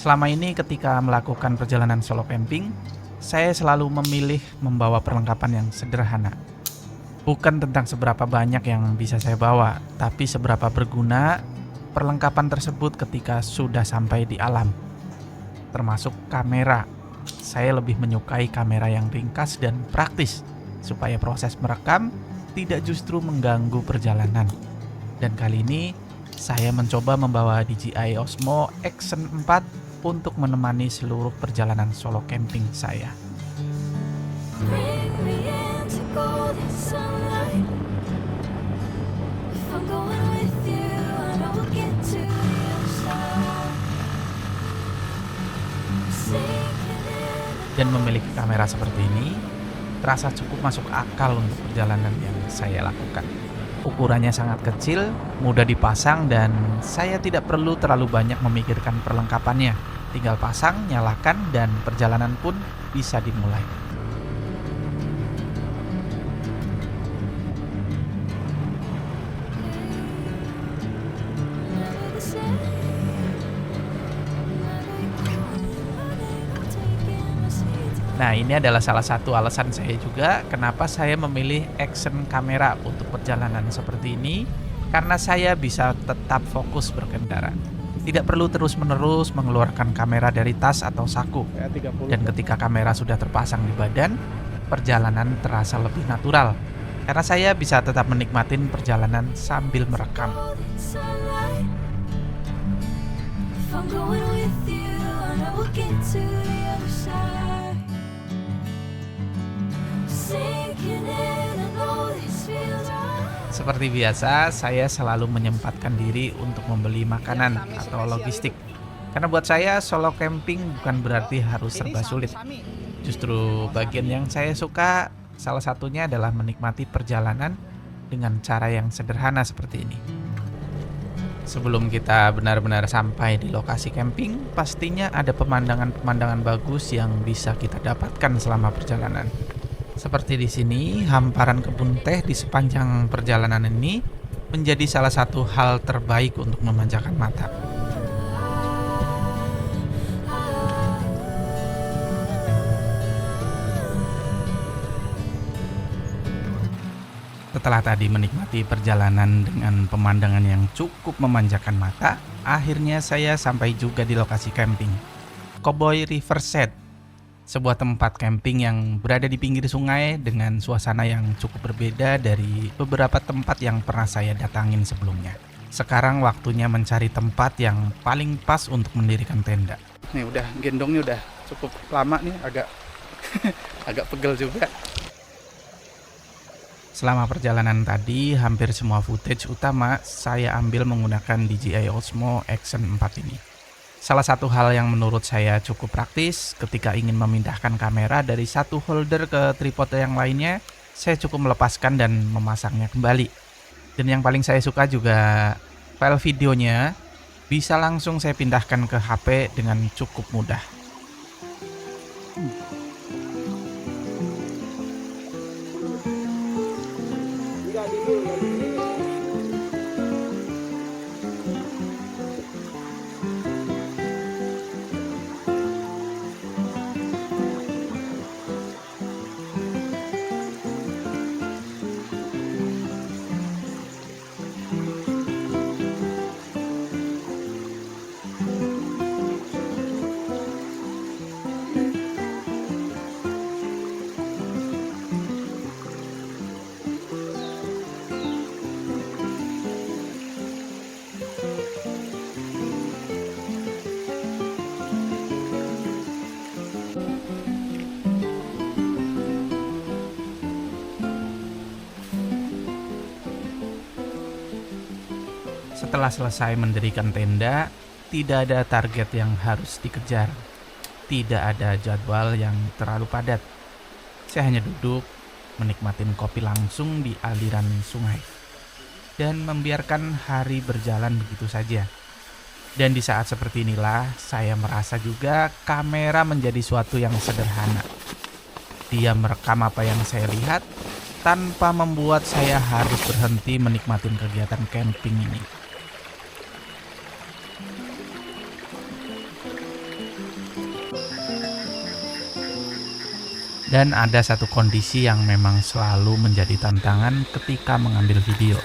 Selama ini ketika melakukan perjalanan solo camping, saya selalu memilih membawa perlengkapan yang sederhana. Bukan tentang seberapa banyak yang bisa saya bawa, tapi seberapa berguna perlengkapan tersebut ketika sudah sampai di alam. Termasuk kamera. Saya lebih menyukai kamera yang ringkas dan praktis, supaya proses merekam tidak justru mengganggu perjalanan. Dan kali ini, saya mencoba membawa DJI Osmo Action 4 untuk menemani seluruh perjalanan solo camping saya. Bring me into golden sunlight. If I'm going with you, I know we'll get to the other side. Sinking in. Dan memiliki kamera seperti ini terasa cukup masuk akal untuk perjalanan yang saya lakukan. Ukurannya sangat kecil, mudah dipasang, dan saya tidak perlu terlalu banyak memikirkan perlengkapannya. Tinggal pasang, nyalakan, dan perjalanan pun bisa dimulai. Never the same. Never you taking my seat. Nah, ini adalah salah satu alasan saya juga kenapa saya memilih action kamera untuk perjalanan seperti ini, karena saya bisa tetap fokus berkendara. Tidak perlu terus-menerus mengeluarkan kamera dari tas atau saku. Dan ketika kamera sudah terpasang di badan, perjalanan terasa lebih natural. Karena saya bisa tetap menikmatin perjalanan sambil merekam. Golden sunlight. If I'm going with you, I know we'll get to the other side. Sinking in, I know this feels right. Seperti biasa, saya selalu menyempatkan diri untuk membeli makanan atau logistik. Karena buat saya, solo camping bukan berarti harus serba sulit. Justru bagian yang saya suka, salah satunya adalah menikmati perjalanan dengan cara yang sederhana seperti ini. Sebelum kita benar-benar sampai di lokasi camping, pastinya ada pemandangan-pemandangan bagus yang bisa kita dapatkan selama perjalanan. Seperti di sini, hamparan kebun teh di sepanjang perjalanan ini menjadi salah satu hal terbaik untuk memanjakan mata. Setelah tadi menikmati perjalanan dengan pemandangan yang cukup memanjakan mata, akhirnya saya sampai juga di lokasi camping. Cowboy Riverside, sebuah tempat camping yang berada di pinggir sungai dengan suasana yang cukup berbeda dari beberapa tempat yang pernah saya datangin sebelumnya. Sekarang waktunya mencari tempat yang paling pas untuk mendirikan tenda. Nih udah gendongnya udah cukup lama nih, agak agak pegel juga. Selama perjalanan tadi, hampir semua footage utama saya ambil menggunakan DJI Osmo Action 4 ini. Salah satu hal yang menurut saya cukup praktis ketika ingin memindahkan kamera dari satu holder ke tripod yang lainnya, saya cukup melepaskan dan memasangnya kembali. Dan yang paling saya suka juga file videonya bisa langsung saya pindahkan ke HP dengan cukup mudah. Setelah selesai mendirikan tenda, tidak ada target yang harus dikejar. Tidak ada jadwal yang terlalu padat. Saya hanya duduk, menikmatin kopi langsung di aliran sungai, dan membiarkan hari berjalan begitu saja. Dan di saat seperti inilah, saya merasa juga kamera menjadi suatu yang sederhana. Dia merekam apa yang saya lihat, tanpa membuat saya harus berhenti menikmati kegiatan camping ini. Dan ada satu kondisi yang memang selalu menjadi tantangan ketika mengambil video,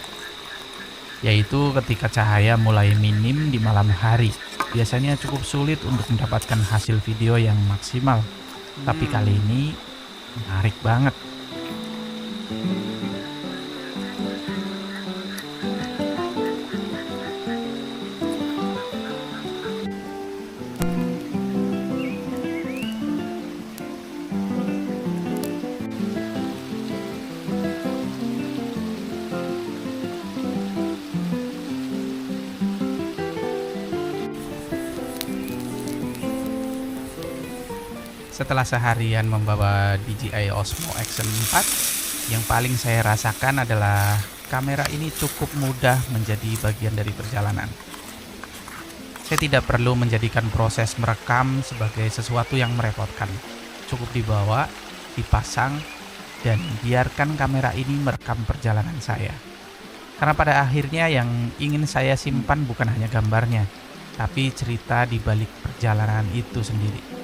yaitu ketika cahaya mulai minim di malam hari. Biasanya cukup sulit untuk mendapatkan hasil video yang maksimal. Tapi kali ini menarik banget. Setelah seharian membawa DJI Osmo Action 4, yang paling saya rasakan adalah kamera ini cukup mudah menjadi bagian dari perjalanan. Saya tidak perlu menjadikan proses merekam sebagai sesuatu yang merepotkan. Cukup dibawa, dipasang, dan biarkan kamera ini merekam perjalanan saya. Karena pada akhirnya yang ingin saya simpan bukan hanya gambarnya, tapi cerita di balik perjalanan itu sendiri.